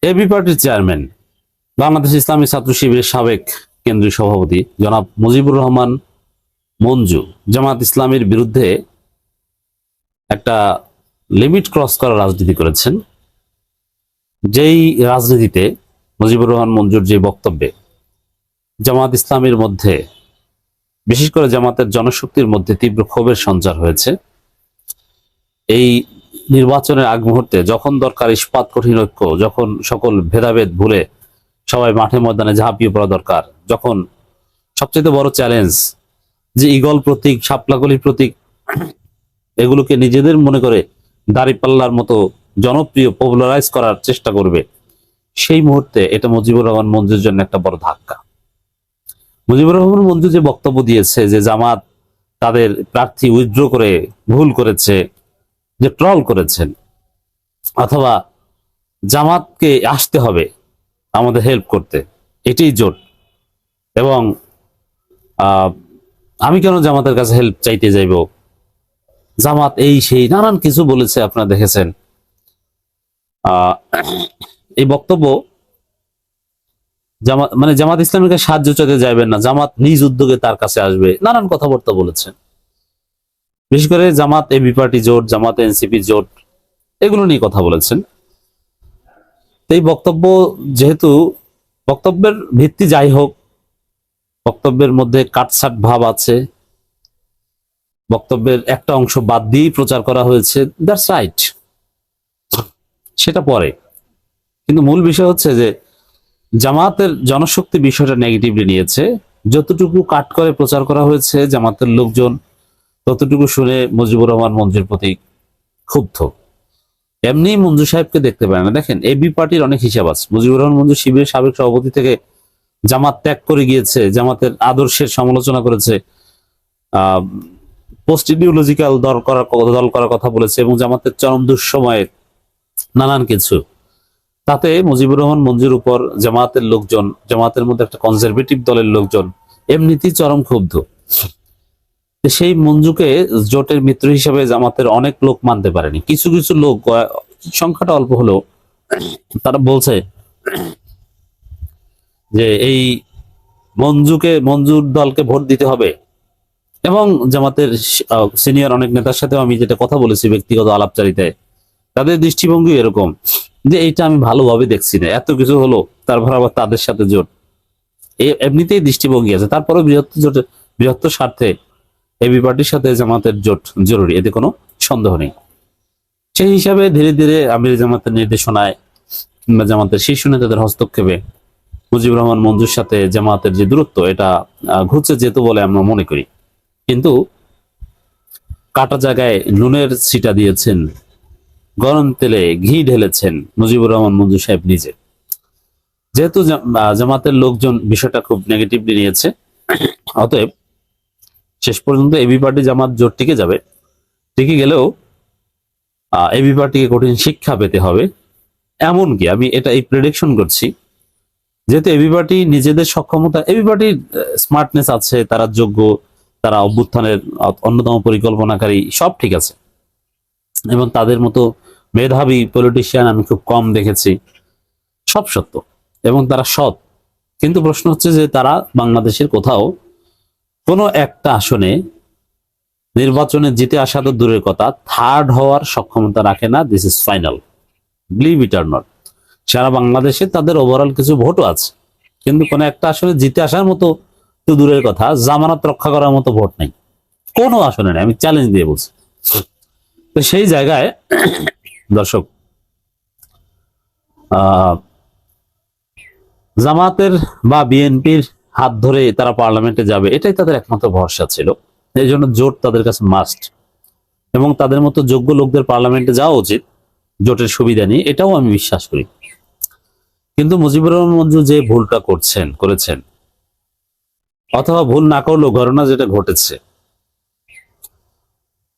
AB পার্টির chairman, Bangladesh ইসলামী ছাত্র শিবিরের সাবেক কেন্দ্রীয় সভাপতি জনাব মুজিবুর রহমান মঞ্জু জামাত ইসলামের বিরুদ্ধে একটা লিমিট ক্রস করা রাজনীতি করেছেন। যেই রাজনীতিতে মুজিবুর রহমান মঞ্জুর যে বক্তব্যে জামাত ইসলামের মধ্যে, বিশেষ করে জামাতের জনশক্তির মধ্যে তীব্র ক্ষোভের সঞ্চার হয়েছে। এই নির্বাচনের আগ মুহূর্তে যখন দরকার ইস্পাত কঠিন ঐক্য, যখন সকল ভেদাভেদ ভুলে সবাই মাঠে ময়দানে ঝাঁপিয়ে পড়া দরকার, যখন সবচেয়ে বড় চ্যালেঞ্জ যে ঈগল প্রতীক, শাপলাকলির প্রতীক, এগুলোকে নিজেদের মনে করে দাঁড়িপাল্লার মতো জনপ্রিয় পপুলারাইজ করার চেষ্টা করবে, সেই মুহূর্তে এটা মুজিবুর রহমান মঞ্জুর জন্য একটা বড় ধাক্কা। মুজিবুর রহমান মঞ্জু যে বক্তব্য দিয়েছে যে জামাত তাদের প্রার্থী উইথড্র করে ভুল করেছে, যে ট্রল করেছেন, অথবা জামাতকে আসতে হবে আমাদের হেল্প করতে, এটাই জোট, এবং আমি কেন জামাতের কাছে হেল্প চাইতে যাইব, জামাত এই সেই নানান কিছু বলেছে, আপনারা দেখেছেন। এই বক্তব্য জামাত মানে জামাত ইসলামের কাছে সাহায্য চাইতে যাবেন না, জামাত নিজ উদ্যোগে তার কাছে আসবে, নানান কথাবার্তা বলেছেন। বিশেষ করে জামাত এবি পার্টি জোট, জামাত এনসিপি জোট, এগুলো নিয়ে কথা বলেছেন। এই বক্তব্য, যেহেতু বক্তব্যের ভিত্তি যাই হোক, বক্তব্যের মধ্যে কাটছাট ভাব আছে, বক্তব্যের একটা অংশ বাদ দিয়েই প্রচার করা হয়েছে, দ্যাটস রাইট, সেটা পরে। কিন্তু মূল বিষয় হচ্ছে যে জামাতের জনশক্তি বিষয়টা নেগেটিভলি নিয়েছে। যতটুকু কাট করে প্রচার করা হয়েছে জামাতের লোকজন, ততটুকু শুনে মুজিবুর রহমান মঞ্জুর প্রতি ক্ষুব্ধ। এমনি মঞ্জু সাহেবকে দেখতে পারে না। দেখেন, এবি পার্টির অনেক হিসাব আছে। মুজিবুর রহমান মঞ্জু শিবিরের সাবেক সভাপতি থেকে জামাত ত্যাগ করে গিয়েছে, জামাতের আদর্শের সমালোচনা করেছে, পোস্ট ইডিওলজিক্যাল দল করার কথা বলেছে, এবং জামাতের চরম দুঃসময়ে নানান কিছু। তাতে মুজিবুর রহমান মঞ্জুর উপর জামাতের লোকজন, জামাতের মধ্যে একটা কনজারভেটিভ দলের লোকজন এমনিতেই চরম ক্ষুব্ধ। সেই মঞ্জুকে জোটের মিত্র হিসেবে জামাতের অনেক লোক মানতে পারেনি। কিছু কিছু লোক, সংখ্যাটা অল্প হলেও, তারা বলছে যে এই মঞ্জুর দলকে ভোট দিতে হবে। এবং জামাতের সিনিয়র অনেক নেতার সাথেও আমি যেটা কথা বলেছি ব্যক্তিগত আলাপচারিতায়, তাদের দৃষ্টিভঙ্গি এরকম যে এইটা আমি ভালোভাবে দেখছি না, এত কিছু হলো তারপর আবার তাদের সাথে জোট, এমনিতেই দৃষ্টিভঙ্গি আছে। তারপরে বৃহত্তর স্বার্থে এবি পার্টির সাথে জামাতের জোট জরুরি, এতে কোনো সন্দেহ নেই। সেই হিসাবে ধীরে ধীরে আমির জামাতের নির্দেশনায় কিংবা জামাতের শীর্ষ নেতাদের হস্তক্ষেপে মুজিবুর রহমান মঞ্জুর সাথে জামাতের যে দূরত্ব, এটা ঘুরছে যেত বলে আমরা মনে করি। কিন্তু কাটা জায়গায় নুনের ছিটা দিয়েছেন, গরম তেলে ঘি ঢেলেছেন মুজিবুর রহমান মঞ্জু সাহেব নিজে। যেহেতু জামাতের লোকজন বিষয়টা খুব নেগেটিভলি নিয়েছে, অতএব শেষ পর্যন্ত এবি পার্টি জামাত জোট টিকে যাবে। টিকে গেলেও এবি পার্টিকে কঠিন শিক্ষা পেতে হবে। এমনকি আমি এই প্রেডিকশন করছি, যেহেতু এবি পার্টি নিজেদের সক্ষমতা, এবি পার্টির স্মার্টনেস আছে, তারা যোগ্য, তারা অভ্যুত্থানের অন্যতম পরিকল্পনাকারী, সব ঠিক আছে, এবং তাদের মতো মেধাবী পলিটিশিয়ান আমি খুব কম দেখেছি, সব সত্য, এবং তারা সৎ। কিন্তু প্রশ্ন হচ্ছে যে তারা বাংলাদেশের কোথাও কোনো একটা আসনে নির্বাচনে জিতে আসা তো দূরের কথা, থার্ড হওয়ার সক্ষমতা রাখে না। This is final, believe it or not. সারা বাংলাদেশে তাদের ওভারঅল কিছু ভোটও আছে, কিন্তু কোনো একটা আসনে জিতে আসার মতো তো দূরের কথা, জামানত রক্ষা করার মতো ভোট নেই, কোনো আসনে নেই, আমি চ্যালেঞ্জ দিয়ে বলছি। তো সেই জায়গায় দর্শক, জামাতের বা বিএনপির হাত ধরে তারা পার্লামেন্টে যাবে, এটাই তাদের একমাত্র ভরসা ছিল। এই জন্য জোট তাদের কাছে মাস্ট, এবং তাদের মতো যোগ্য লোকদের পার্লামেন্টে যাওয়া উচিত জোটের সুবিধা নিয়ে, এটাও আমি বিশ্বাস করি। কিন্তু মুজিবুর রহমান মঞ্জু যে ভুলটা করেছেন, অথবা ভুল না করলেও ঘটনা যেটা ঘটেছে,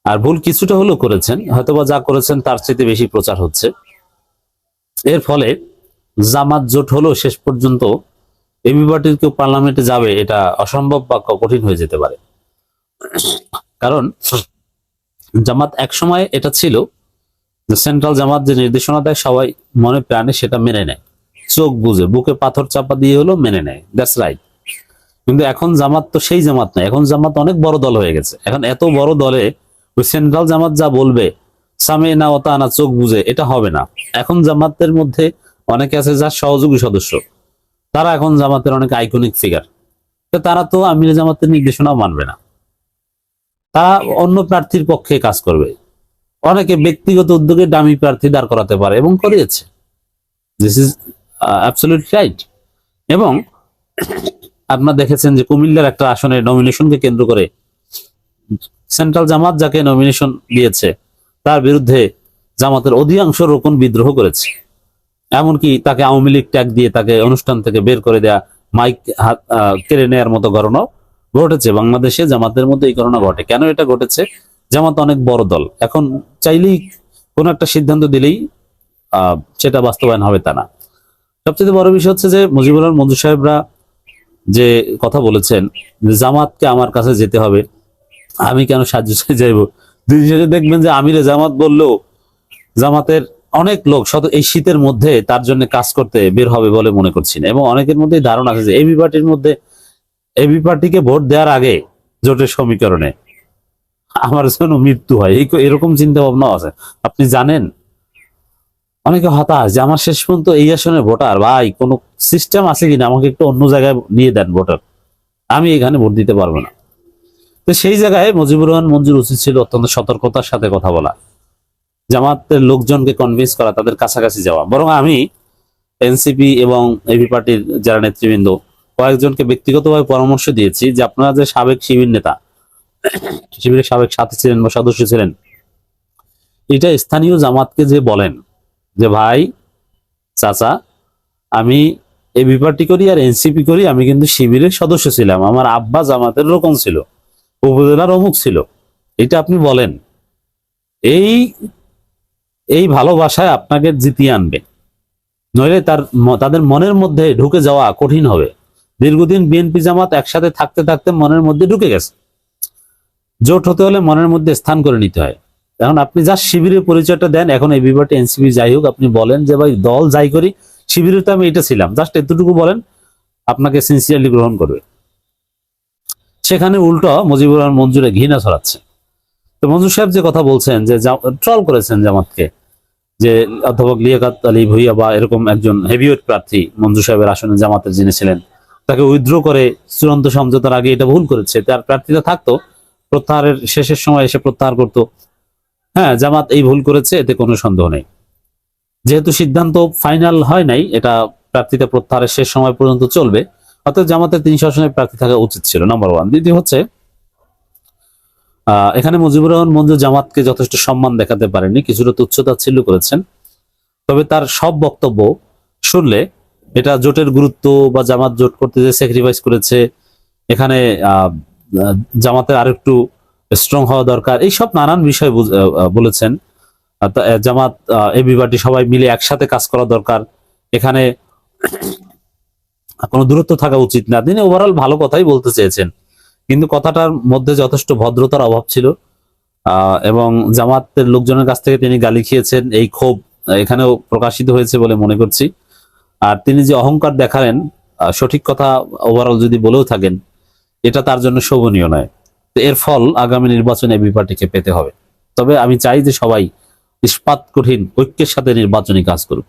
আর ভুল কিছুটা হলেও করেছেন, হয়তোবা যা করেছেন তার চেয়ে বেশি প্রচার হচ্ছে। এর ফলে জামাত জোট হলেও শেষ পর্যন্ত এবি পার্টির কেউ পার্লামেন্টে যাবে এটা অসম্ভব বা কঠিন হয়ে যেতে পারে। কারণ জামাত এক সময় এটা ছিল যে সেন্ট্রাল জামাত যে নির্দেশনা দেয় সবাই মনে প্রাণে সেটা মেনে নেয়, চোখ বুঝে বুকে পাথর চাপা দিয়ে হলো মেনে নেয়, দ্যাটস রাইট। কিন্তু এখন জামাত তো সেই জামাত নয়, এখন জামাত অনেক বড় দল হয়ে গেছে। এখন এত বড় দলে ওই সেন্ট্রাল জামাত যা বলবে সামে না ওতা না চোখ বুঝে এটা হবে না। এখন জামাতের মধ্যে অনেকে আছে যার সহযোগী সদস্য, তারা এখন জামাতের অনেক আইকনিক ফিগার, তো তারা তো আমির জামাতের নির্দেশনাও মানবে না, তারা অন্য প্রার্থীর পক্ষে কাজ করবে। অনেকে ব্যক্তিগত উদ্যোগে দামি প্রার্থী দাঁড় করাতে পারে এবং করিয়েছে, দিস ইজ অ্যাবসলিউট রাইট। এবং আপনারা দেখেছেন যে কুমিল্লার একটা আসনের নমিনেশনকে কেন্দ্র করে সেন্ট্রাল জামাত যাকে নমিনেশন দিয়েছে তার বিরুদ্ধে জামাতের অধিকাংশ রোকন বিদ্রোহ করেছে, এমনকি তাকে আওয়ামী লীগ ট্যাগ দিয়ে তাকে অনুষ্ঠান থেকে বের করে দেয়া, মাইক কেড়ে নেওয়ার মতো ঘটনা ঘটেছে বাংলাদেশে। জামাতের মধ্যে এই ঘটনা ঘটে। কেন এটা ঘটেছে? জামাত অনেক বড় দল, এখন চাইলেই কোন একটা সিদ্ধান্ত দিলেই সেটা বাস্তবায়ন হবে তা না। সবচেয়ে বড় বিষয় হচ্ছে যে মুজিবুর রহমান মঞ্জু সাহেবরা যে কথা বলেছেন যে জামাতকে আমার কাছে যেতে হবে, আমি কেন সাহায্য চাই যাইব। দিন শেষে দেখবেন যে আমিরে জামাত বললেও জামাতের অনেক লোক এই শীতের মধ্যে তার জন্য কাজ করতে বের হবে বলে মনে করছি না। এবং অনেকের মধ্যে ধারণা আছে যে এবি পার্টির মধ্যে এবি পার্টিকে ভোট দেওয়ার আগে জোটের সমীকরণে আমার জন্য মৃত্যু হয়, এরকম চিন্তা ভাবনা আছে। আপনি জানেন অনেকে হতাশ যে আমার শেষ পর্যন্ত এই আসনের ভোটার, ভাই কোনো সিস্টেম আছে কিনা, আমাকে একটু অন্য জায়গায় নিয়ে দেন ভোটার, আমি এখানে ভোট দিতে পারবো না। তো সেই জায়গায় মুজিবুর রহমান মঞ্জুর উচিত ছিল অত্যন্ত সতর্কতার সাথে কথা বলা, জামাতের লোকজনকে কনভিন্স করা, তাদের কাছাকাছি যাওয়া। বরং আমি এনসিপি এবং এবি পার্টির যারা নেতৃবৃন্দ কয়েকজনকে ব্যক্তিগতভাবে পরামর্শ দিয়েছি যে আপনারা যে সাবেক শিবির নেতা, শিবিরের সাবেক সাথী ছিলেন বা সদস্য ছিলেন, এটা স্থানীয় জামাতকে যে বলেন যে ভাই চাচা আমি এবি পার্টি করি আর এনসিপি করি, আমি কিন্তু শিবিরের সদস্য ছিলাম, আমার আব্বা জামাতের রোকন ছিল, উপজেলার অমুক ছিল, এটা আপনি বলেন। এই এই ভালোবাসায় আপনাকে জিতিয়ে আনবে, নইলে তাদের মনের মধ্যে ঢুকে যাওয়া কঠিন হবে। দীর্ঘদিন বিএনপি জামাত একসাথে থাকতে থাকতে মনের মধ্যে ঢুকে গেছে, জোট হতে হলে মনের মধ্যে স্থান করে নিতে হয়। এখন আপনি যা শিবিরের পরিচয়টা দেন, এখন এবি পার্টি এনসিপি যাই হোক, আপনি বলেন যে ভাই দল যাই করি শিবিরে তো আমি এটা ছিলাম, জাস্ট এতটুকু বলেন, আপনাকে সিনসিয়ারলি গ্রহণ করবে। সেখানে উল্টো মুজিবুর রহমান মঞ্জুরে ঘৃণা ছড়াচ্ছে। তো মঞ্জুর সাহেব যে কথা বলছেন যে ট্রল করেছেন জামাতকে, যে অধ্যাপক লিয়াকত আলী ভুইয়া বা এরকম একজন হেভিওয়েট প্রার্থী মঞ্জুর সাহেবের আসনে জামাতের যিনি ছিলেন, তাকে উইথড্র করে চূড়ান্ত সমঝোতার আগে এটা ভুল করেছে, তার প্রার্থীটা থাকতো, প্রত্যাহারের শেষের সময় এসে প্রত্যাহার করতো। হ্যাঁ, জামাত এই ভুল করেছে, এতে কোনো সন্দেহ নেই। যেহেতু সিদ্ধান্ত ফাইনাল হয় নাই, এটা প্রার্থীতা প্রত্যাহারের শেষ সময় পর্যন্ত চলবে, অর্থাৎ জামাতের 300 আসনের প্রার্থী থাকা উচিত ছিল, নাম্বার ওয়ান। দ্বিতীয় হচ্ছে এখানে মুজিবুর রহমান মঞ্জু জামাতকে যথেষ্ট সম্মান দেখাতে পারেননি, কিছুটা তুচ্ছতাচ্ছিল্য করেছেন। তবে তার সব বক্তব্য শুনলে এটা জোটের গুরুত্ব বা জামাত জোট করতে যে স্যাক্রিফাইস করেছে, এখানে জামাতের আরেকটু স্ট্রং হওয়া দরকার, এইসব নানান বিষয় বলেছেন। জামাত এবি পার্টি সবাই মিলে একসাথে কাজ করা দরকার, এখানে কোনো দূরত্ব থাকা উচিত না। তিনি ওভারঅল ভালো কথাই বলতে চেয়েছেন, কিন্তু কথাটার মধ্যে যথেষ্ট ভদ্রতার অভাব ছিল। এবং জামাতের লোকজনের কাছ থেকে তিনি গালি খেয়েছেন, এই ক্ষোভ এখানেও প্রকাশিত হয়েছে বলে মনে করছি। আর তিনি যে অহংকার দেখালেন, সঠিক কথা ওভারঅল যদি বলেও থাকেন, এটা তার জন্য শোভনীয় নয়। তো এর ফল আগামী নির্বাচনে এবি পার্টিকে পেতে হবে। তবে আমি চাই যে সবাই ইস্পাত কঠিন ঐক্যের সাথে নির্বাচনী কাজ করুক।